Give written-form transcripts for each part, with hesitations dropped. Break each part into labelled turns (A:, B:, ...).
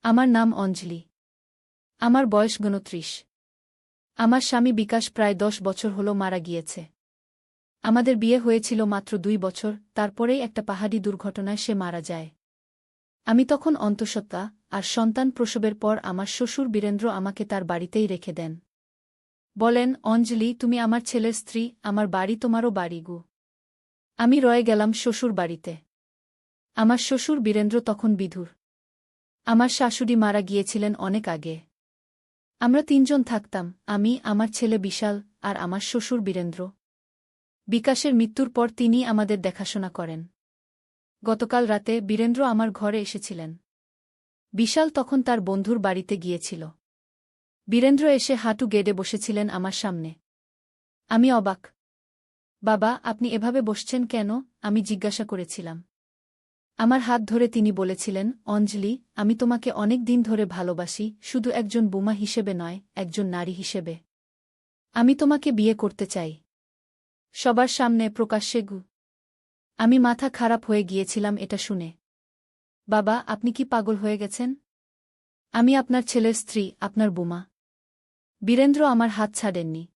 A: আমার নাম অঞ্জলি। আমার বয়স ২৯। আমার স্বামী বিকাশ প্রায় ১০ বছর হল মারা গিয়েছে। আমাদের বিয়ে হয়েছিল মাত্র ২ বছর, তারপরেই একটা পাহাড়ি দুর্ঘটনায় সে মারা যায়। আমি তখন অন্তঃসত্ত্বা, আর সন্তান প্রসবের পর আমার শ্বশুর বীরেন্দ্র আমাকে তার বাড়িতেই রেখে দেন। বলেন, অঞ্জলি, তুমি আমার ছেলের স্ত্রী, আমার বাড়ি তোমারও বাড়ি গু। আমি রয়ে গেলাম শ্বশুর বাড়িতে। আমার শ্বশুর বীরেন্দ্র তখন বিধুর। আমার শাশুড়ি মারা গিয়েছিলেন অনেক আগে। আমরা ৩ জন থাকতাম, আমি, আমার ছেলে বিশাল, আর আমার শ্বশুর বীরেন্দ্র। বিকাশের মৃত্যুর পর তিনিই আমাদের দেখাশোনা করেন। গতকাল রাতে বীরেন্দ্র আমার ঘরে এসেছিলেন। বিশাল তখন তার বন্ধুর বাড়িতে গিয়েছিল। বীরেন্দ্র এসে হাঁটু গেড়ে বসেছিলেন আমার সামনে। আমি অবাক। বাবা, আপনি এভাবে বসছেন কেন? আমি জিজ্ঞাসা করেছিলাম। আমার হাত ধরে তিনি বলেছিলেন, অঞ্জলি, আমি তোমাকে অনেক দিন ধরে ভালোবাসি, শুধু একজন বোমা হিসেবে নয়, একজন নারী হিসেবে। আমি তোমাকে বিয়ে করতে চাই। সবার সামনে, প্রকাশ্যে গু। আমি মাথা খারাপ হয়ে গিয়েছিলাম এটা শুনে। বাবা, আপনি কি পাগল হয়ে গেছেন? আমি আপনার ছেলের স্ত্রী, আপনার বোমা। বীরেন্দ্র আমার হাত ছাড়েননি।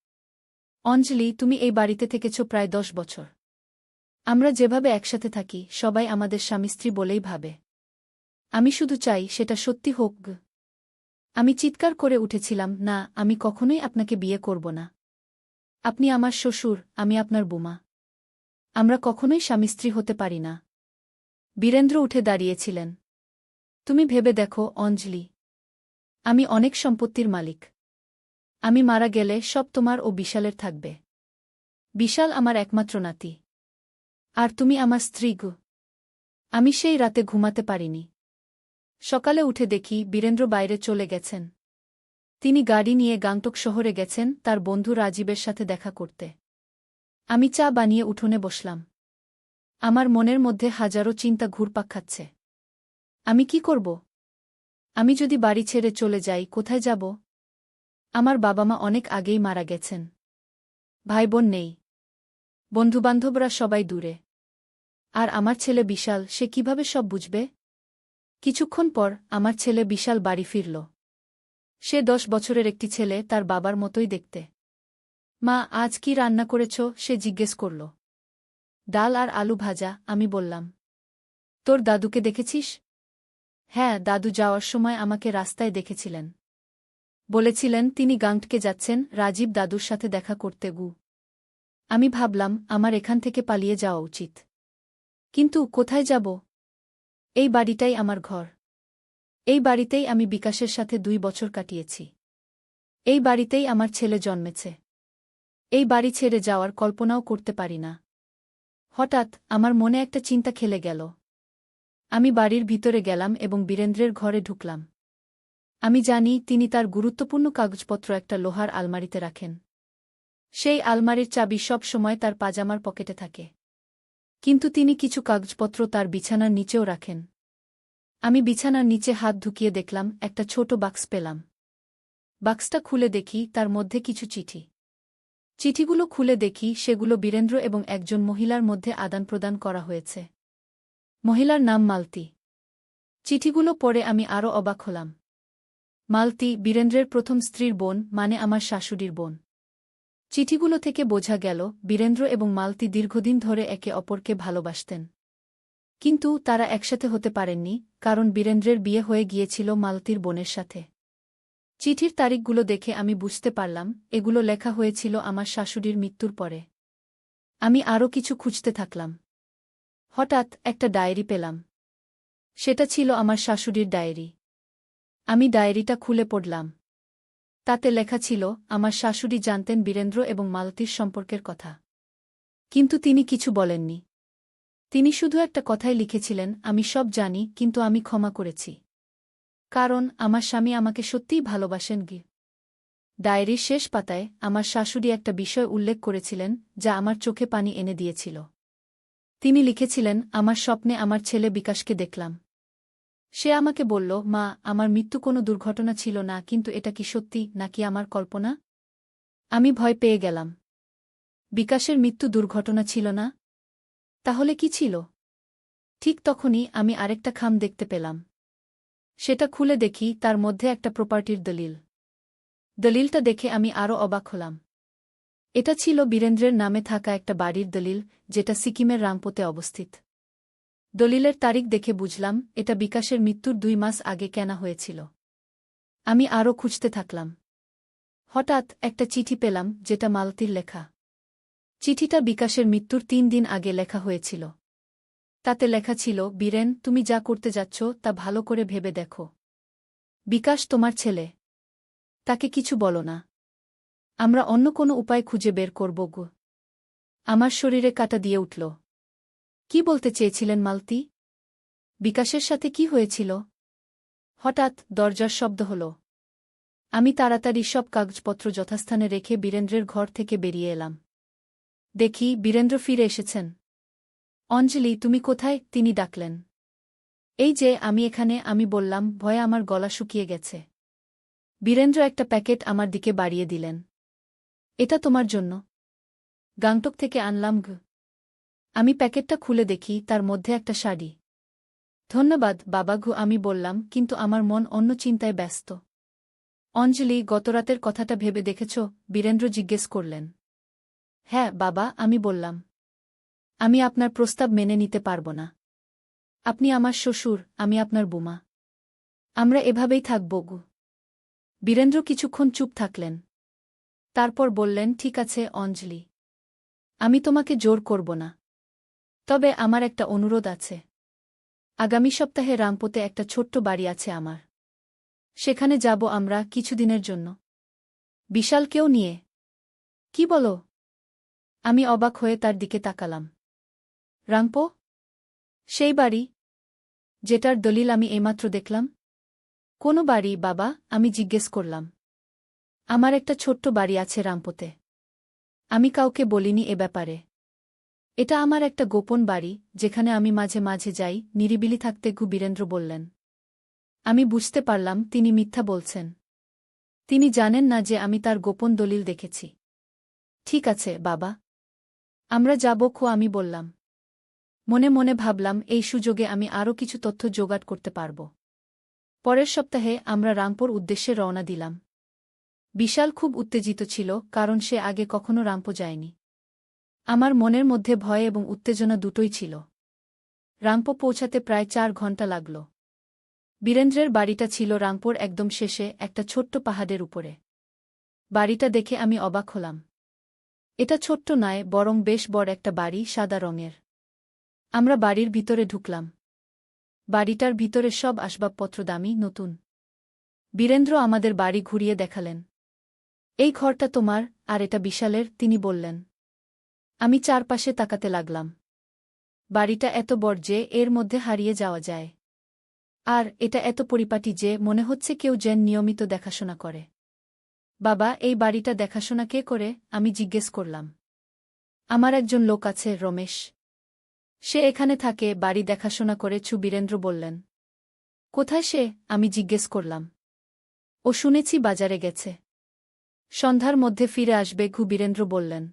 A: অঞ্জলি, তুমি এই বাড়িতে থেকেছ প্রায় ১০ বছর। আমরা যেভাবে একসাথে থাকি, সবাই আমাদের স্বামী স্ত্রী বলেই ভাবে। আমি শুধু চাই সেটা সত্যি হোক। আমি চিৎকার করে উঠেছিলাম, না, আমি কখনোই আপনাকে বিয়ে করব না। আপনি আমার শ্বশুর, আমি আপনার বোমা। আমরা কখনোই স্বামী স্ত্রী হতে পারি না। বীরেন্দ্র উঠে দাঁড়িয়েছিলেন। তুমি ভেবে দেখো, অঞ্জলি। আমি অনেক সম্পত্তির মালিক। আমি মারা গেলে সব তোমার ও বিশালের থাকবে। বিশাল আমার একমাত্র নাতি। আর তুমি আমার স্ত্রী গো। আমি সেই রাতে ঘুমাতে পারিনি। সকালে উঠে দেখি বীরেন্দ্র বাইরে চলে গেছেন। তিনি গাড়ি নিয়ে গাংটক শহরে গেছেন তার বন্ধু রাজীবের সাথে দেখা করতে। আমি চা বানিয়ে উঠোনে বসলাম। আমার মনের মধ্যে হাজারো চিন্তা ঘুরপাক খাচ্ছে। আমি কি করব? আমি যদি বাড়ি ছেড়ে চলে যাই, কোথায় যাব? আমার বাবা মা অনেক আগেই মারা গেছেন। ভাই বোন নেই। বন্ধুবান্ধবরা সবাই দূরে। আর আমার ছেলে বিশাল, সে কিভাবে সব বুঝবে? কিছুক্ষণ পর আমার ছেলে বিশাল বাড়ি ফিরল। সে ১০ বছরের একটি ছেলে, তার বাবার মতোই দেখতে। মা, আজ কি রান্না করেছ? সে জিজ্ঞেস করল। ডাল আর আলু ভাজা, আমি বললাম। তোর দাদুকে দেখেছিস? হ্যাঁ, দাদু যাওয়ার সময় আমাকে রাস্তায় দেখেছিলেন। বলেছিলেন তিনি গাংটকে যাচ্ছেন রাজীব দাদুর সাথে দেখা করতে গু। আমি ভাবলাম আমার এখান থেকে পালিয়ে যাওয়া উচিত। কিন্তু কোথায় যাব? এই বাড়িটাই আমার ঘর। এই বাড়িতেই আমি বিকাশের সাথে ২ বছর কাটিয়েছি। এই বাড়িতেই আমার ছেলে জন্মেছে। এই বাড়ি ছেড়ে যাওয়ার কল্পনাও করতে পারি না। হঠাৎ আমার মনে একটা চিন্তা খেলে গেল। আমি বাড়ির ভিতরে গেলাম এবং বীরেন্দ্রের ঘরে ঢুকলাম। আমি জানি তিনি তার গুরুত্বপূর্ণ কাগজপত্র একটা লোহার আলমারিতে রাখেন। সেই আলমারির চাবি সব সময় তার পাজামার পকেটে থাকে। কিন্তু তিনি কিছু কাগজপত্র তার বিছানার নিচেও রাখেন। আমি বিছানার নিচে হাত ঢুকিয়ে দেখলাম, একটা ছোট বাক্স পেলাম। বাক্সটা খুলে দেখি তার মধ্যে কিছু চিঠি। চিঠিগুলো খুলে দেখি সেগুলো বীরেন্দ্র এবং একজন মহিলার মধ্যে আদান-প্রদান করা হয়েছে। মহিলার নাম মালতী। চিঠিগুলো পড়ে আমি আরও অবাক হলাম। মালতী বীরেন্দ্রের প্রথম স্ত্রীর বোন, মানে আমার শাশুড়ির বোন। চিঠিগুলো থেকে বোঝা গেল বীরেন্দ্র এবং মালতী দীর্ঘদিন ধরে একে অপরকে ভালোবাসতেন। কিন্তু তারা একসাথে হতে পারেননি, কারণ বীরেন্দ্রের বিয়ে হয়ে গিয়েছিল মালতীর বোনের সাথে। চিঠির তারিখগুলো দেখে আমি বুঝতে পারলাম এগুলো লেখা হয়েছিল আমার শাশুড়ির মৃত্যুর পরে। আমি আরও কিছু খুঁজতে থাকলাম। হঠাৎ একটা ডায়েরি পেলাম। সেটা ছিল আমার শাশুড়ির ডায়েরি। আমি ডায়েরিটা খুলে পড়লাম। তাতে লেখা ছিল আমার শাশুড়ি জানতেন বীরেন্দ্র এবং মালতীর সম্পর্কের কথা। কিন্তু তিনি কিছু বলেননি। তিনি শুধু একটা কথাই লিখেছিলেন, আমি সব জানি, কিন্তু আমি ক্ষমা করেছি। কারণ আমার স্বামী আমাকে সত্যিই ভালোবাসেন গি। ডায়েরির শেষ পাতায় আমার শাশুড়ি একটা বিষয় উল্লেখ করেছিলেন যা আমার চোখে পানি এনে দিয়েছিল। তিনি লিখেছিলেন, আমার স্বপ্নে আমার ছেলে বিকাশকে দেখলাম। সে আমাকে বলল, মা, আমার মৃত্যু কোনো দুর্ঘটনা ছিল না, কিন্তু এটা কি সত্যি নাকি আমার কল্পনা? আমি ভয় পেয়ে গেলাম। বিকাশের মৃত্যু দুর্ঘটনা ছিল না? তাহলে কি ছিল? ঠিক তখনই আমি আরেকটা খাম দেখতে পেলাম। সেটা খুলে দেখি তার মধ্যে একটা প্রপার্টির দলিল। দলিলটা দেখে আমি আরও অবাক হলাম। এটা ছিল বীরেন্দ্রের নামে থাকা একটা বাড়ির দলিল, যেটা সিকিমের রাংপোতে অবস্থিত। দলিলের তারিখ দেখে বুঝলাম এটা বিকাশের মৃত্যুর 2 মাস আগে কেনা হয়েছিল। আমি আরও খুঁজতে থাকলাম। হঠাৎ একটা চিঠি পেলাম, যেটা মালতীর লেখা। চিঠিটা বিকাশের মৃত্যুর 3 দিন আগে লেখা হয়েছিল। তাতে লেখা ছিল, বীরেন, তুমি যা করতে যাচ্ছ তা ভালো করে ভেবে দেখো। বিকাশ তোমার ছেলে। তাকে কিছু বলো না। আমরা অন্য কোনো উপায় খুঁজে বের করব গো। আমার শরীরে কাঁটা দিয়ে উঠল। কি বলতে চেয়েছিলেন মালতী? বিকাশের সাথে কি হয়েছিল? হঠাৎ দরজার শব্দ হল। আমি তাড়াতাড়ি সব কাগজপত্র যথাস্থানে রেখে বীরেন্দ্রের ঘর থেকে বেরিয়ে এলাম। দেখি বীরেন্দ্র ফিরে এসেছেন। অঞ্জলি, তুমি কোথায়? তিনি ডাকলেন। এই যে আমি এখানে, আমি বললাম, ভয়ে আমার গলা শুকিয়ে গেছে। বীরেন্দ্র একটা প্যাকেট আমার দিকে বাড়িয়ে দিলেন। এটা তোমার জন্য। গাংটক থেকে আনলাম গো। আমি প্যাকেটটা খুলে দেখি তার মধ্যে একটা শাড়ি। ধন্যবাদ বাবা গো, আমি বললাম, কিন্তু আমার মন অন্য চিন্তায় ব্যস্ত। অঞ্জলি, গতরাতের কথাটা ভেবে দেখেছ? বীরেন্দ্র জিজ্ঞেস করলেন। হ্যাঁ বাবা, আমি বললাম। আমি আপনার প্রস্তাব মেনে নিতে পারব না। আপনি আমার শ্বশুর, আমি আপনার বুমা। আমরা এভাবেই থাকব গো। বীরেন্দ্র কিছুক্ষণ চুপ থাকলেন। তারপর বললেন, ঠিক আছে অঞ্জলি, আমি তোমাকে জোর করব না। তবে আমার একটা অনুরোধ আছে। আগামী সপ্তাহে রাংপোতে একটা ছোট্ট বাড়ি আছে আমার। সেখানে যাব আমরা কিছুদিনের জন্য। বিশালকেও নিয়ে। কি বলো? আমি অবাক হয়ে তার দিকে তাকালাম। রাংপো? সেই বাড়ি যেটার দলিল আমি এইমাত্র দেখলাম? কোনো বাড়ি বাবা? আমি জিজ্ঞেস করলাম। আমার একটা ছোট্ট বাড়ি আছে রাংপোতে। আমি কাউকে বলিনি এ ব্যাপারে। এটা আমার একটা গোপন বাড়ি, যেখানে আমি মাঝে মাঝে যাই নিরিবিলি থাকতে গু। বীরেন্দ্র বললেন। আমি বুঝতে পারলাম তিনি মিথ্যা বলছেন। তিনি জানেন না যে আমি তার গোপন দলিল দেখেছি। ঠিক আছে বাবা, আমরা যাব খো, আমি বললাম। মনে মনে ভাবলাম, এই সুযোগে আমি আরও কিছু তথ্য জোগাড় করতে পারব। পরের সপ্তাহে আমরা রাংপোর উদ্দেশ্যে রওনা দিলাম। বিশাল খুব উত্তেজিত ছিল, কারণ সে আগে কখনো রাংপো যায়নি। আমার মনের মধ্যে ভয় এবং উত্তেজনা দুটোই ছিল। রাংপো পৌঁছাতে প্রায় 4 ঘণ্টা লাগল। বীরেন্দ্রের বাড়িটা ছিল রাংপোর একদম শেষে, একটা ছোট্ট পাহাড়ের উপরে। বাড়িটা দেখে আমি অবাক হলাম। এটা ছোট্ট নয়, বরং বেশ বড় একটা বাড়ি, সাদা রঙের। আমরা বাড়ির ভিতরে ঢুকলাম। বাড়িটার ভিতরে সব আসবাবপত্র দামি, নতুন। বীরেন্দ্র আমাদের বাড়ি ঘুরিয়ে দেখালেন। এই ঘরটা তোমার, আর এটা বিশালের, তিনি বললেন। আমি চারপাশে তাকাতে লাগলাম। বাড়িটা এত বড় যে এর মধ্যে হারিয়ে যাওয়া যায়। আর এটা এত পরিপাটি যে মনে হচ্ছে কেউ যেন নিয়মিত দেখাশোনা করে। বাবা, এই বাড়িটা দেখাশোনা কে করে? আমি জিজ্ঞেস করলাম। আমার একজন লোক আছে, রমেশ। সে এখানে থাকে, বাড়ি দেখাশোনা করে। বীরেন্দ্র বললেন। কোথায় সে? আমি জিজ্ঞেস করলাম। ও শুনেছি বাজারে গেছে। সন্ধ্যার মধ্যে ফিরে আসবে ঘু। বীরেন্দ্র বললেন।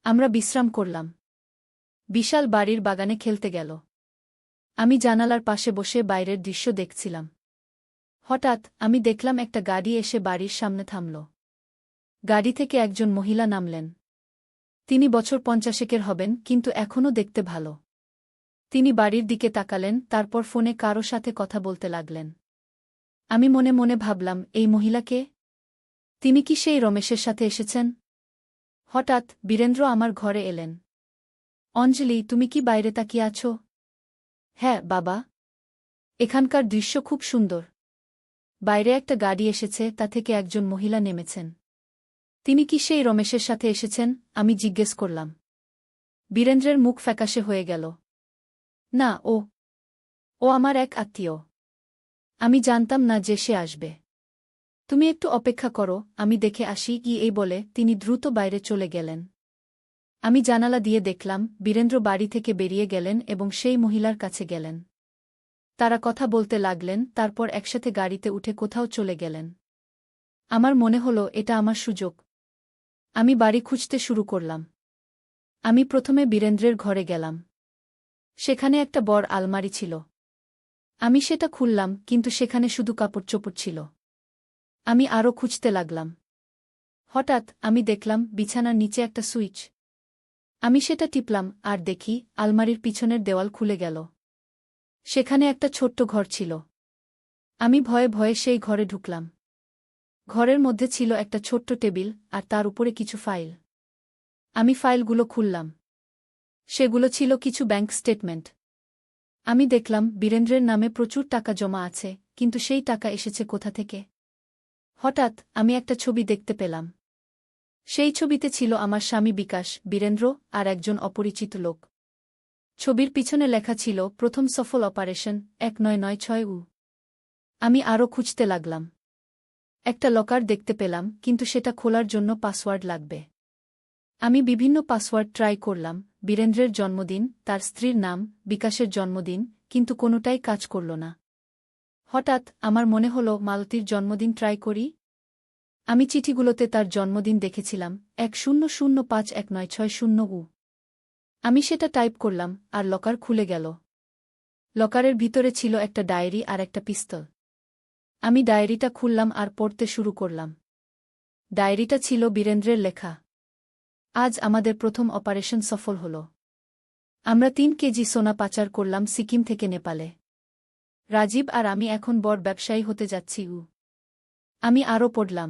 A: আমরা বিশ্রাম করলাম। বিশাল বাড়ির বাগানে খেলতে গেল। আমি জানালার পাশে বসে বাইরের দৃশ্য দেখছিলাম। হঠাৎ আমি দেখলাম একটা গাড়ি এসে বাড়ির সামনে থামল। গাড়ি থেকে একজন মহিলা নামলেন। তিনি বছর 50-এর হবেন, কিন্তু এখনও দেখতে ভালো। তিনি বাড়ির দিকে তাকালেন, তারপর ফোনে কারো সাথে কথা বলতে লাগলেন। আমি মনে মনে ভাবলাম, এই মহিলাকে? তিনি কি সেই রমেশের সাথে এসেছেন? হঠাৎ বীরেন্দ্র আমার ঘরে এলেন। অঞ্জলি, তুমি কি বাইরে তাকিয়ে আছো? হ্যাঁ বাবা। এখানকার দৃশ্য খুব সুন্দর। বাইরে একটা গাড়ি এসেছে, তা থেকে একজন মহিলা নেমেছেন। তিনি কি সেই রমেশের সাথে এসেছেন? আমি জিজ্ঞেস করলাম। বীরেন্দ্রের মুখ ফ্যাকাশে হয়ে গেল। না, ও আমার এক আত্মীয়। আমি জানতাম না যে সে আসবে। তুমি একটু অপেক্ষা করো, আমি দেখে আসি কি। এই বলে তিনি দ্রুত বাইরে চলে গেলেন। আমি জানালা দিয়ে দেখলাম বীরেন্দ্র বাড়ি থেকে বেরিয়ে গেলেন এবং সেই মহিলার কাছে গেলেন। তারা কথা বলতে লাগলেন, তারপর একসাথে গাড়িতে উঠে কোথাও চলে গেলেন। আমার মনে হলো এটা আমার সুযোগ। আমি বাড়ি খুঁজতে শুরু করলাম। আমি প্রথমে বীরেন্দ্রের ঘরে গেলাম। সেখানে একটা বড় আলমারি ছিল। আমি সেটা খুললাম, কিন্তু সেখানে শুধু কাপড়চোপড় ছিল। আমি আরও খুঁজতে লাগলাম। হঠাৎ আমি দেখলাম বিছানার নিচে একটা সুইচ। আমি সেটা টিপলাম আর দেখি আলমারির পিছনের দেওয়াল খুলে গেল। সেখানে একটা ছোট্ট ঘর ছিল। আমি ভয়ে ভয়ে সেই ঘরে ঢুকলাম। ঘরের মধ্যে ছিল একটা ছোট্ট টেবিল আর তার উপরে কিছু ফাইল। আমি ফাইলগুলো খুললাম। সেগুলো ছিল কিছু ব্যাংক স্টেটমেন্ট। আমি দেখলাম বীরেন্দ্রের নামে প্রচুর টাকা জমা আছে, কিন্তু সেই টাকা এসেছে কোথা থেকে? হঠাৎ আমি একটা ছবি দেখতে পেলাম। সেই ছবিতে ছিল আমার স্বামী বিকাশ, বীরেন্দ্র আর একজন অপরিচিত লোক। ছবির পিছনে লেখা ছিল প্রথম সফল অপারেশন 1996। আমি আরও খুঁজতে লাগলাম। একটা লকার দেখতে পেলাম, কিন্তু সেটা খোলার জন্য পাসওয়ার্ড লাগবে। আমি বিভিন্ন পাসওয়ার্ড ট্রাই করলাম, বীরেন্দ্রের জন্মদিন, তার স্ত্রীর নাম, বিকাশের জন্মদিন, কিন্তু কোনোটাই কাজ করল না। হঠাৎ আমার মনে হল মালতীর জন্মদিন ট্রাই করি। আমি চিঠিগুলোতে তার জন্মদিন দেখেছিলাম 10051960। আমি সেটা টাইপ করলাম আর লকার খুলে গেল। লকারের ভিতরে ছিল একটা ডায়েরি আর একটা পিস্তল। আমি ডায়েরিটা খুললাম আর পড়তে শুরু করলাম। ডায়েরিটা ছিল বীরেন্দ্রের লেখা। আজ আমাদের প্রথম অপারেশন সফল হল। আমরা 3 কেজি সোনা পাচার করলাম সিকিম থেকে নেপালে। রাজীব আর আমি এখন বড় ব্যবসায়ী হতে যাচ্ছি। আমি আরও পড়লাম।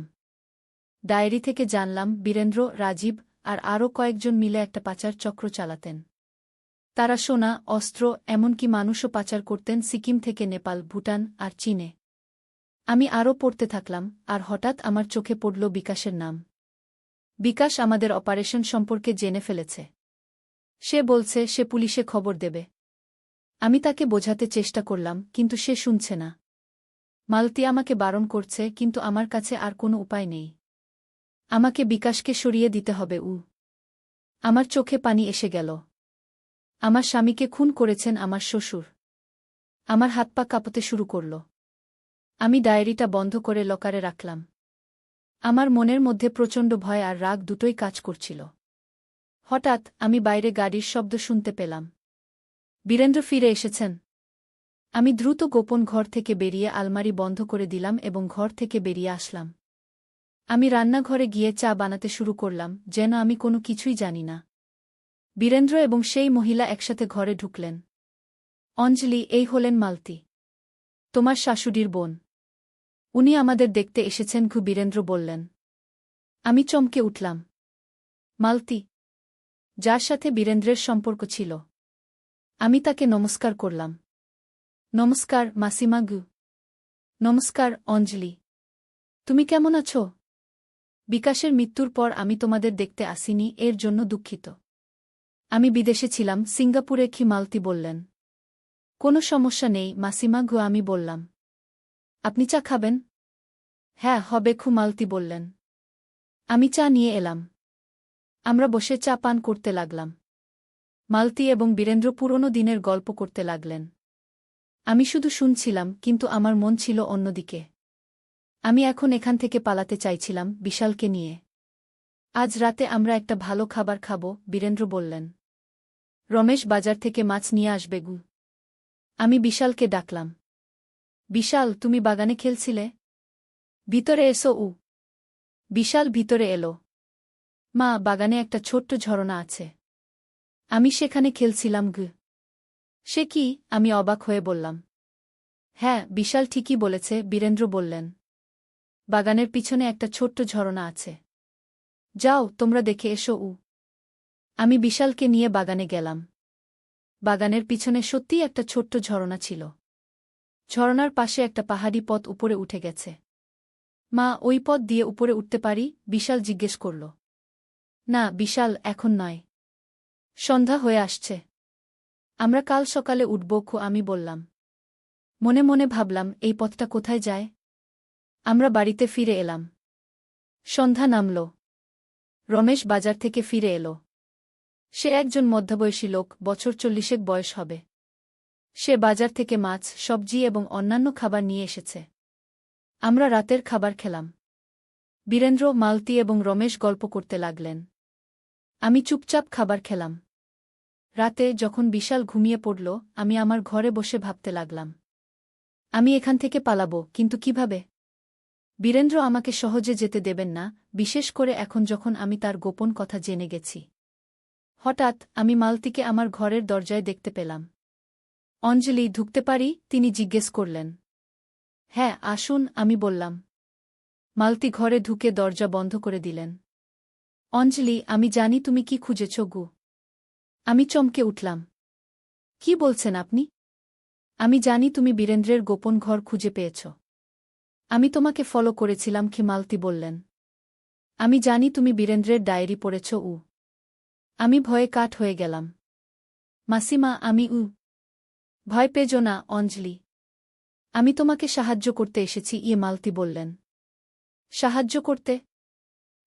A: ডায়েরি থেকে জানলাম বীরেন্দ্র, রাজীব আর আরও কয়েকজন মিলে একটা পাচার চক্র চালাতেন। তারা সোনা, অস্ত্র, এমনকি মানুষও পাচার করতেন সিকিম থেকে নেপাল, ভুটান আর চীনে। আমি আরও পড়তে থাকলাম, আর হঠাৎ আমার চোখে পড়ল বিকাশের নাম। বিকাশ আমাদের অপারেশন সম্পর্কে জেনে ফেলেছে। সে বলছে সে পুলিশে খবর দেবে। আমি তাকে বোঝাতে চেষ্টা করলাম, কিন্তু সে শুনছে না। মালতী আমাকে বারণ করছে, কিন্তু আমার কাছে আর কোনো উপায় নেই। আমাকে বিকাশকে সরিয়ে দিতে হবে। আমার চোখে পানি এসে গেল। আমার স্বামীকে খুন করেছেন আমার শ্বশুর। আমার হাত পা কাঁপতে শুরু করল। আমি ডায়েরিটা বন্ধ করে লকারে রাখলাম। আমার মনের মধ্যে প্রচণ্ড ভয় আর রাগ দুটোই কাজ করছিল। হঠাৎ আমি বাইরে গাড়ির শব্দ শুনতে পেলাম। বীরেন্দ্র ফিরে এসেছেন। আমি দ্রুত গোপন ঘর থেকে বেরিয়ে আলমারি বন্ধ করে দিলাম এবং ঘর থেকে বেরিয়ে আসলাম। আমি রান্নাঘরে গিয়ে চা বানাতে শুরু করলাম, যেন আমি কোনো কিছুই জানি না। বীরেন্দ্র এবং সেই মহিলা একসাথে ঘরে ঢুকলেন। অঞ্জলি, এই হলেন মালতী, তোমার শাশুড়ির বোন। উনি আমাদের দেখতে এসেছেন। বীরেন্দ্র বললেন। আমি চমকে উঠলাম। মালতী, যার সাথে বীরেন্দ্রের সম্পর্ক ছিল। আমি তাকে নমস্কার করলাম। নমস্কার মাসিমা। নমস্কার অঞ্জলি। তুমি কেমন আছো? বিকাশের মৃত্যুর পর আমি তোমাদের দেখতে আসিনি, এর জন্য দুঃখিত। আমি বিদেশে ছিলাম, সিঙ্গাপুরে। মালতী বললেন। কোনো সমস্যা নেই মাসিমা। আমি বললাম। আপনি চা খাবেন? হ্যাঁ, হবে। মালতী বললেন। আমি চা নিয়ে এলাম। আমরা বসে চা পান করতে লাগলাম। মালতী এবং বীরেন্দ্র পুরনো দিনের গল্প করতে লাগলেন। আমি শুধু শুনছিলাম, কিন্তু আমার মন ছিল অন্যদিকে। আমি এখন এখান থেকে পালাতে চাইছিলাম, বিশালকে নিয়ে। আজ রাতে আমরা একটা ভালো খাবার খাব, বীরেন্দ্র বললেন। রমেশ বাজার থেকে মাছ নিয়ে আসবে। আমি বিশালকে ডাকলাম। বিশাল, তুমি বাগানে খেলছিলে? ভিতরে এসো। বিশাল ভিতরে এলো। মা, বাগানে একটা ছোট্ট ঝরনা আছে। আমি সেখানে খেলছিলাম। সে কি? আমি অবাক হয়ে বললাম। হ্যাঁ, বিশাল ঠিকই বলেছে, বীরেন্দ্র বললেন। বাগানের পিছনে একটা ছোট্ট ঝরনা আছে। যাও, তোমরা দেখে এসো। আমি বিশালকে নিয়ে বাগানে গেলাম। বাগানের পিছনে সত্যিই একটা ছোট্ট ঝরনা ছিল। ঝরনার পাশে একটা পাহাড়ি পথ উপরে উঠে গেছে। মা, ওই পথ দিয়ে উপরে উঠতে পারি? বিশাল জিজ্ঞেস করল। না বিশাল, এখন নয়। সন্ধ্যা হয়ে আসছে। আমরা কাল সকালে উঠব। আমি বললাম। মনে মনে ভাবলাম, এই পথটা কোথায় যায়? আমরা বাড়িতে ফিরে এলাম। সন্ধ্যা নামল। রমেশ বাজার থেকে ফিরে এলো। সে একজন মধ্যবয়সী লোক, বছর 40 বয়স হবে। সে বাজার থেকে মাছ, সবজি এবং অন্যান্য খাবার নিয়ে এসেছে। আমরা রাতের খাবার খেলাম। বীরেন্দ্র, মালতী এবং রমেশ গল্প করতে লাগলেন। আমি চুপচাপ খাবার খেলাম। রাতে যখন বিশাল ঘুমিয়ে পড়ল, আমি আমার ঘরে বসে ভাবতে লাগলাম। আমি এখান থেকে পালাবো, কিন্তু কিভাবে? বীরেন্দ্র আমাকে সহজে যেতে দেবেন না, বিশেষ করে এখন যখন আমি তার গোপন কথা জেনে গেছি। হঠাৎ আমি মালতীকে আমার ঘরের দরজায় দেখতে পেলাম। অঞ্জলি, ঢুকতে পারি? তিনি জিজ্ঞেস করলেন। হ্যাঁ, আসুন, আমি বললাম। মালতী ঘরে ঢুকে দরজা বন্ধ করে দিলেন। অঞ্জলি, আমি জানি তুমি কি খুঁজেছ গু। আমি চমকে উঠলাম। কি বলছেন আপনি? আমি জানি তুমি বীরেন্দ্রের গোপন ঘর খুঁজে পেয়েছ। আমি তোমাকে ফলো করেছিলাম, মালতী বললেন। আমি জানি তুমি বীরেন্দ্রের ডায়েরি পড়েছ। আমি ভয়ে কাঠ হয়ে গেলাম। মাসিমা, আমি ভয় পেজো না, অঞ্জলি। আমি তোমাকে সাহায্য করতে এসেছি, মালতী বললেন। সাহায্য করতে?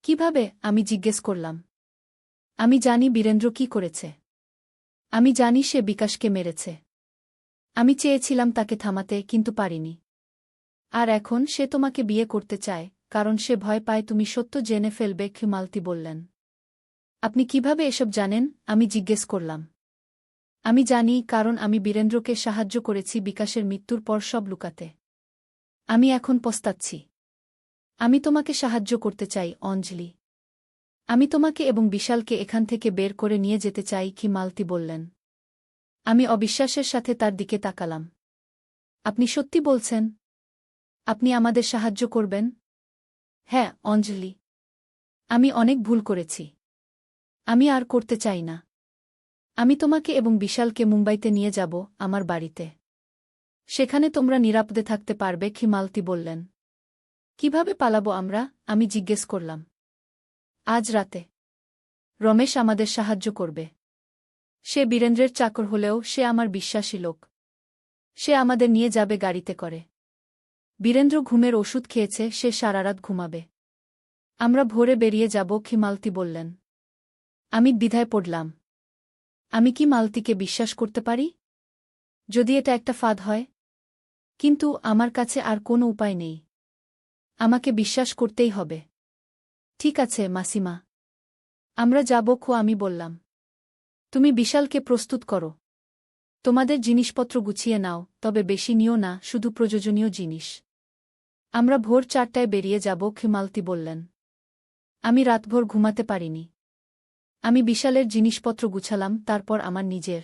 A: কিভাবে? আমি জিজ্ঞেস করলাম। আমি জানি বীরেন্দ্র কি করেছে। আমি জানি সে বিকাশকে মেরেছে। আমি চেয়েছিলাম তাকে থামাতে, কিন্তু পারিনি। আর এখন সে তোমাকে বিয়ে করতে চায়, কারণ সে ভয় পায় তুমি সত্য জেনে ফেলবে, মালতী বললেন। আপনি কিভাবে এসব জানেন? আমি জিজ্ঞেস করলাম। আমি জানি, কারণ আমি বীরেন্দ্রকে সাহায্য করেছি বিকাশের মৃত্যুর পর সব লুকাতে। আমি এখন পস্তাচ্ছি। আমি তোমাকে সাহায্য করতে চাই, অঞ্জলি। আমি তোমাকে এবং বিশালকে এখান থেকে বের করে নিয়ে যেতে চাই, মালতী বললেন। আমি অবিশ্বাসের সাথে তার দিকে তাকালাম। আপনি সত্যি বলছেন? আপনি আমাদের সাহায্য করবেন? হ্যাঁ, অঞ্জলি। আমি অনেক ভুল করেছি। আমি আর করতে চাই না। আমি তোমাকে এবং বিশালকে মুম্বাইতে নিয়ে যাব, আমার বাড়িতে। সেখানে তোমরা নিরাপদে থাকতে পারবে, মালতী বললেন। কিভাবে পালাবো আমরা? আমি জিজ্ঞেস করলাম। আজ রাতে। রমেশ আমাদের সাহায্য করবে। সে বীরেন্দ্রের চাকর হলেও সে আমার বিশ্বাসী লোক। সে আমাদের নিয়ে যাবে গাড়িতে করে। বীরেন্দ্র ঘুমের ওষুধ খেয়েছে, সে সারারাত ঘুমাবে। আমরা ভোরে বেরিয়ে যাব, মালতী বললেন। আমি দ্বিধায় পড়লাম। আমি কি মালতীকে বিশ্বাস করতে পারি? যদি এটা একটা ফাঁদ হয়? কিন্তু আমার কাছে আর কোনো উপায় নেই। আমাকে বিশ্বাস করতেই হবে। ঠিক আছে মাসিমা। আমরা যাব, আমি বললাম। তুমি বিশালকে প্রস্তুত করো। তোমাদের জিনিসপত্র গুছিয়ে নাও, তবে বেশি নিও না, শুধু প্রয়োজনীয় জিনিস। আমরা ভোর 4টায় বেরিয়ে যাব, মালতী বললেন। আমি রাতভর ঘুমাতে পারিনি। আমি বিশালের জিনিসপত্র গুছালাম, তারপর আমার নিজের।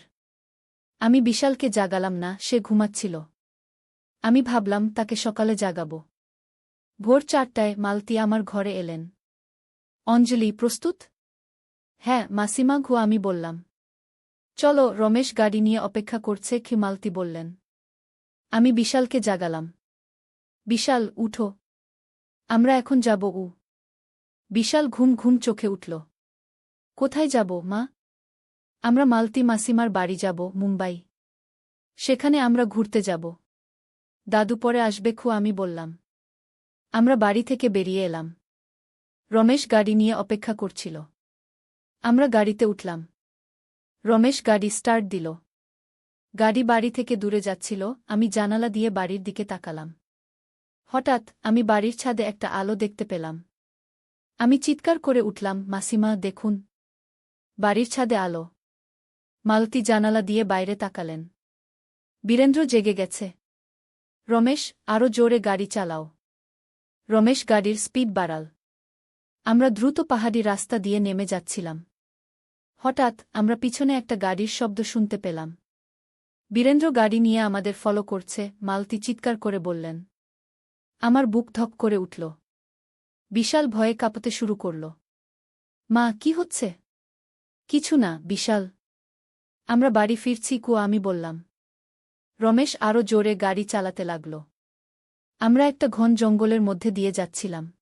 A: আমি বিশালকে জাগালাম না, সে ঘুমাচ্ছিল। আমি ভাবলাম তাকে সকালে জাগাবো। ভোর 4টায় মালতী আমার ঘরে এলেন। অঞ্জলি, প্রস্তুত? হ্যাঁ মাসিমা, আমি বললাম। চলো, রমেশ গাড়ি নিয়ে অপেক্ষা করছে, মালতী বললেন। আমি বিশালকে জাগালাম। বিশাল, উঠো। আমরা এখন যাব। বিশাল ঘুম ঘুম চোখে উঠল। কোথায় যাব, মা? আমরা মালতী মাসিমার বাড়ি যাব, মুম্বাই। সেখানে আমরা ঘুরতে যাব। দাদু পরে আসবে, আমি বললাম। আমরা বাড়ি থেকে বেরিয়ে এলাম। রমেশ গাড়ি নিয়ে অপেক্ষা করছিল। আমরা গাড়িতে উঠলাম। রমেশ গাড়ি স্টার্ট দিল। গাড়ি বাড়ি থেকে দূরে যাচ্ছিল, আমি জানালা দিয়ে বাড়ির দিকে তাকালাম। হঠাৎ আমি বাড়ির ছাদে একটা আলো দেখতে পেলাম। আমি চিৎকার করে উঠলাম, মাসিমা, দেখুন। বাড়ির ছাদে আলো। মালতী জানালা দিয়ে বাইরে তাকালেন। বীরেন্দ্র জেগে গেছে। রমেশ, আরও জোরে গাড়ি চালাও। রমেশ গাড়ির স্পিড বাড়াল। আমরা দ্রুত পাহাড়ি রাস্তা দিয়ে নেমে যাচ্ছিলাম। হঠাৎ আমরা পিছনে একটা গাড়ির শব্দ শুনতে পেলাম। বীরেন্দ্র গাড়ি নিয়ে আমাদের ফলো করছে, মালতী চিৎকার করে বললেন। আমার বুক ধক করে উঠল। বিশাল ভয়ে কাঁপতে শুরু করল। মা, কি হচ্ছে? কিছু না, বিশাল। আমরা বাড়ি ফিরছি, আমি বললাম। রমেশ আরও জোরে গাড়ি চালাতে লাগল। আমরা একটা ঘন জঙ্গলের মধ্যে দিয়ে যাচ্ছিলাম।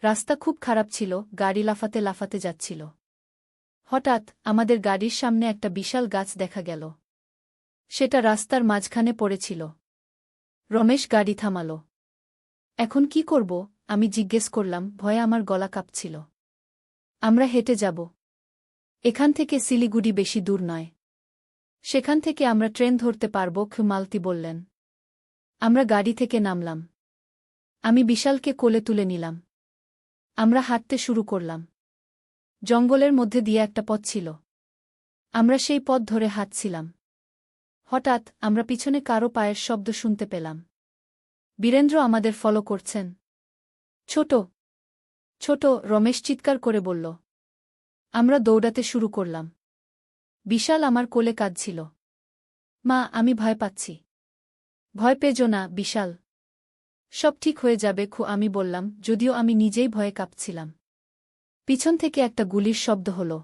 A: রাস্তা খুব খারাপ ছিল, গাড়ি লাফাতে লাফাতে যাচ্ছিল। হঠাৎ আমাদের গাড়ির সামনে একটা বিশাল গাছ দেখা গেল। সেটা রাস্তার মাঝখানে পড়েছিল। রমেশ গাড়ি থামাল। এখন কি করব? আমি জিজ্ঞেস করলাম, ভয়ে আমার গলা কাঁপছিল। আমরা হেঁটে যাব। এখান থেকে শিলিগুড়ি বেশি দূর নয়। সেখান থেকে আমরা ট্রেন ধরতে পারব, মালতী বললেন। আমরা গাড়ি থেকে নামলাম। আমি বিশালকে কোলে তুলে নিলাম। আমরা হাঁটতে শুরু করলাম। জঙ্গলের মধ্যে দিয়ে একটা পথ ছিল। আমরা সেই পথ ধরে হাঁটছিলাম। হঠাৎ আমরা পিছনে কারো পায়ের শব্দ শুনতে পেলাম। বীরেন্দ্র আমাদের ফলো করছেন। ছোট ছোট, রমেশ চিৎকার করে বলল। আমরা দৌড়াতে শুরু করলাম। বিশাল আমার কোলে কাঁদছিল। মা, আমি ভয় পাচ্ছি। ভয় পেজো না, বিশাল। সব ঠিক হয়ে যাবে আমি বললাম, যদিও আমি নিজেই ভয়ে কাঁপছিলাম। পিছন থেকে একটা গুলির শব্দ হল।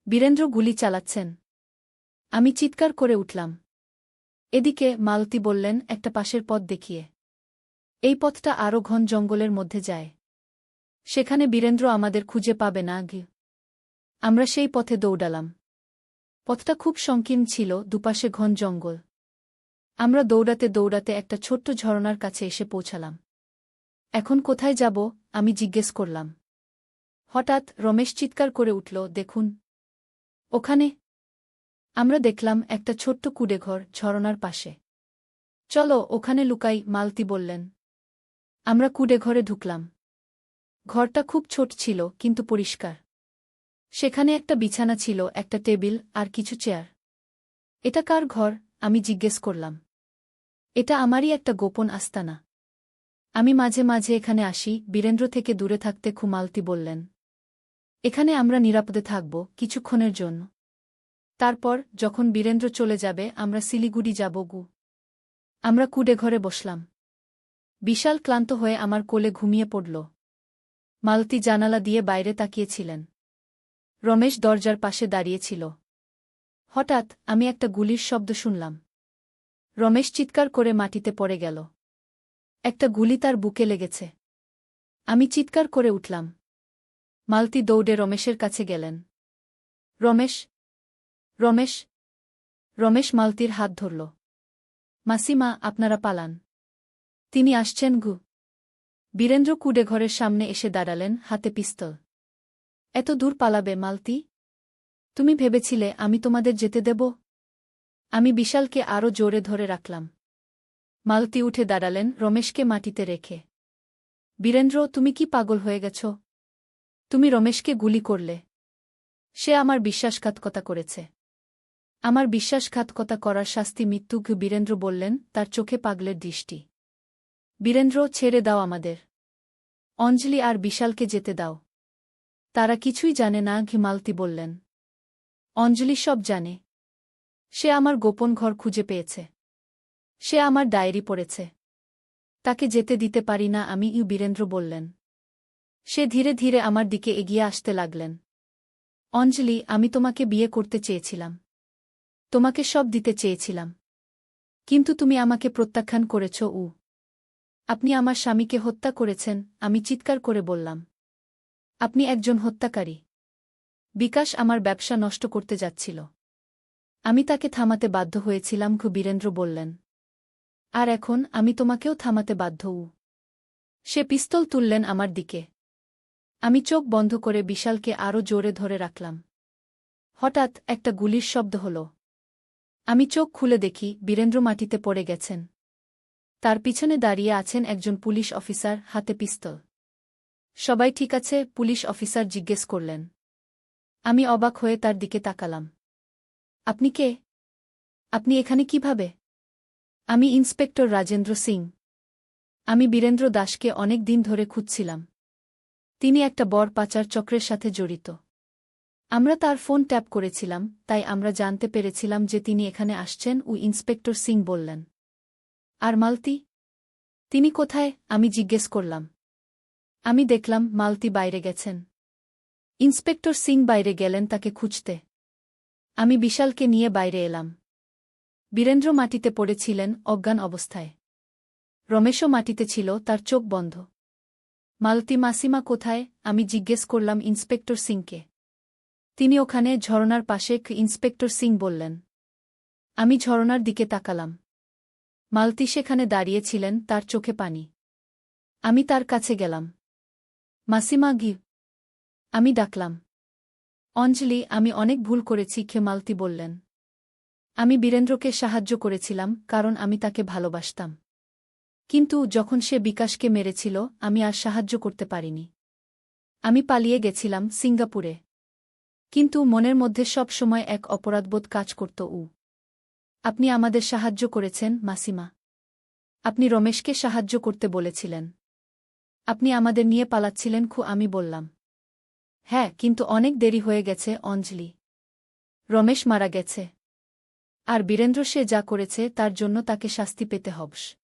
A: বীরেন্দ্র গুলি চালাচ্ছেন। আমি চিৎকার করে উঠলাম। এদিকে, মালতী বললেন, একটা পাশের পথ দেখিয়ে। এই পথটা আরও ঘন জঙ্গলের মধ্যে যায়। সেখানে বীরেন্দ্র আমাদের খুঁজে পাবে না। আমরা সেই পথে দৌড়ালাম। পথটা খুব সংকীর্ণ ছিল, দুপাশে ঘন জঙ্গল। আমরা দৌড়াতে দৌড়াতে একটা ছোট্ট ঝরনার কাছে এসে পৌঁছালাম। এখন কোথায় যাব? আমি জিজ্ঞেস করলাম। হঠাৎ রমেশ চিৎকার করে উঠল, দেখুন ওখানে। আমরা দেখলাম একটা ছোট্ট কুঁড়েঘর ঝরনার পাশে। চলো ওখানে লুকাই, মালতী বললেন। আমরা কুঁড়েঘরে ঢুকলাম। ঘরটা খুব ছোট ছিল, কিন্তু পরিষ্কার। সেখানে একটা বিছানা ছিল, একটা টেবিল আর কিছু চেয়ার। এটা কার ঘর? আমি জিজ্ঞেস করলাম। এটা আমারই একটা গোপন আস্তানা। আমি মাঝে মাঝে এখানে আসি, বীরেন্দ্র থেকে দূরে থাকতে মালতী বললেন। এখানে আমরা নিরাপদে থাকব কিছুক্ষণের জন্য। তারপর, যখন বীরেন্দ্র চলে যাবে, আমরা শিলিগুড়ি যাব। আমরা কুঁড়েঘরে বসলাম। বিশাল ক্লান্ত হয়ে আমার কোলে ঘুমিয়ে পড়ল। মালতী জানালা দিয়ে বাইরে তাকিয়েছিলেন। রমেশ দরজার পাশে দাঁড়িয়েছিল। হঠাৎ আমি একটা গুলির শব্দ শুনলাম। রমেশ চিৎকার করে মাটিতে পড়ে গেল। একটা গুলি তার বুকে লেগেছে। আমি চিৎকার করে উঠলাম। মালতী দৌড়ে রমেশের কাছে গেলেন। রমেশ, রমেশ, রমেশ মালতীর হাত ধরল। মাসিমা, আপনারা পালান। তিনি আসছেন। বীরেন্দ্র কুঁড়েঘরের সামনে এসে দাঁড়ালেন, হাতে পিস্তল। এত দূর পালাবে, মালতী? তুমি ভেবেছিলে আমি তোমাদের যেতে দেব? আমি বিশালকে আরও জোরে ধরে রাখলাম। মালতী উঠে দাঁড়ালেন, রমেশকে মাটিতে রেখে। বীরেন্দ্র, তুমি কি পাগল হয়ে গেছ? তুমি রমেশকে গুলি করলে। সে আমার বিশ্বাসঘাতকতা করেছে। আমার বিশ্বাসঘাতকতা করার শাস্তি মৃত্যু। বীরেন্দ্র বললেন, তার চোখে পাগলের দৃষ্টি। বীরেন্দ্র, ছেড়ে দাও আমাদের। অঞ্জলি আর বিশালকে যেতে দাও। তারা কিছুই জানে না। মালতী বললেন। অঞ্জলি সব জানে। সে আমার গোপন ঘর খুঁজে পেয়েছে। সে আমার ডায়েরি পড়েছে। তাকে যেতে দিতে পারি না আমি। বীরেন্দ্র বললেন। সে ধীরে ধীরে আমার দিকে এগিয়ে আসতে লাগলেন। অঞ্জলি, আমি তোমাকে বিয়ে করতে চেয়েছিলাম। তোমাকে সব দিতে চেয়েছিলাম। কিন্তু তুমি আমাকে প্রত্যাখ্যান করেছ। আপনি আমার স্বামীকে হত্যা করেছেন, আমি চিৎকার করে বললাম। আপনি একজন হত্যাকারী। বিকাশ আমার ব্যবসা নষ্ট করতে যাচ্ছিল। আমি তাকে থামাতে বাধ্য হয়েছিলাম। বীরেন্দ্র বললেন। আর এখন আমি তোমাকেও থামাতে বাধ্য। সে পিস্তল তুললেন আমার দিকে। আমি চোখ বন্ধ করে বিশালকে আরও জোরে ধরে রাখলাম। হঠাৎ একটা গুলির শব্দ হল। আমি চোখ খুলে দেখি, বীরেন্দ্র মাটিতে পড়ে গেছেন। তার পিছনে দাঁড়িয়ে আছেন একজন পুলিশ অফিসার, হাতে পিস্তল। সবাই ঠিক আছে? পুলিশ অফিসার জিজ্ঞেস করলেন। আমি অবাক হয়ে তার দিকে তাকালাম। আপনি কে? আপনি এখানে কিভাবে? আমি ইন্সপেক্টর রাজেন্দ্র সিং। আমি বীরেন্দ্র দাসকে অনেক দিন ধরে খুঁজছিলাম। তিনি একটা বর পাচার চক্রের সাথে জড়িত। আমরা তার ফোন ট্যাপ করেছিলাম, তাই আমরা জানতে পেরেছিলাম যে তিনি এখানে আসছেন। ইন্সপেক্টর সিং বললেন। আর মালতী? তিনি কোথায়? আমি জিজ্ঞেস করলাম। আমি দেখলাম মালতী বাইরে গেছেন। ইন্সপেক্টর সিং বাইরে গেলেন তাকে খুঁজতে। আমি বিশালকে নিয়ে বাইরে এলাম। বীরেন্দ্র মাটিতে পড়েছিলেন, অজ্ঞান অবস্থায়। রমেশও মাটিতে ছিল, তার চোখ বন্ধ। মালতী মাসিমা কোথায়? আমি জিজ্ঞেস করলাম ইন্সপেক্টর সিংকে। তিনি ওখানে, ঝরনার পাশে। ইন্সপেক্টর সিং বললেন। আমি ঝরনার দিকে তাকালাম। মালতী সেখানে দাঁড়িয়েছিলেন, তার চোখে পানি। আমি তার কাছে গেলাম। মাসিমা, আমি ডাকলাম। অঞ্জলি, আমি অনেক ভুল করেছি। মালতী বললেন। আমি বীরেন্দ্রকে সাহায্য করেছিলাম, কারণ আমি তাকে ভালোবাসতাম। কিন্তু যখন সে বিকাশকে মেরেছিল, আমি আর সাহায্য করতে পারিনি। আমি পালিয়ে গেছিলাম সিঙ্গাপুরে। কিন্তু মনের মধ্যে সব সময় এক অপরাধবোধ কাজ করত। আপনি আমাদের সাহায্য করেছেন, মাসিমা। আপনি রমেশকে সাহায্য করতে বলেছিলেন। আপনি আমাদের নিয়ে পালাচ্ছিলেন আমি বললাম। হ্যাঁ, কিন্তু অনেক দেরি হয়ে গেছে অঞ্জলি। রমেশ মারা গেছে। আর বীরেন্দ্র সে যা করেছে তার জন্য তাকে শাস্তি পেতে হবস।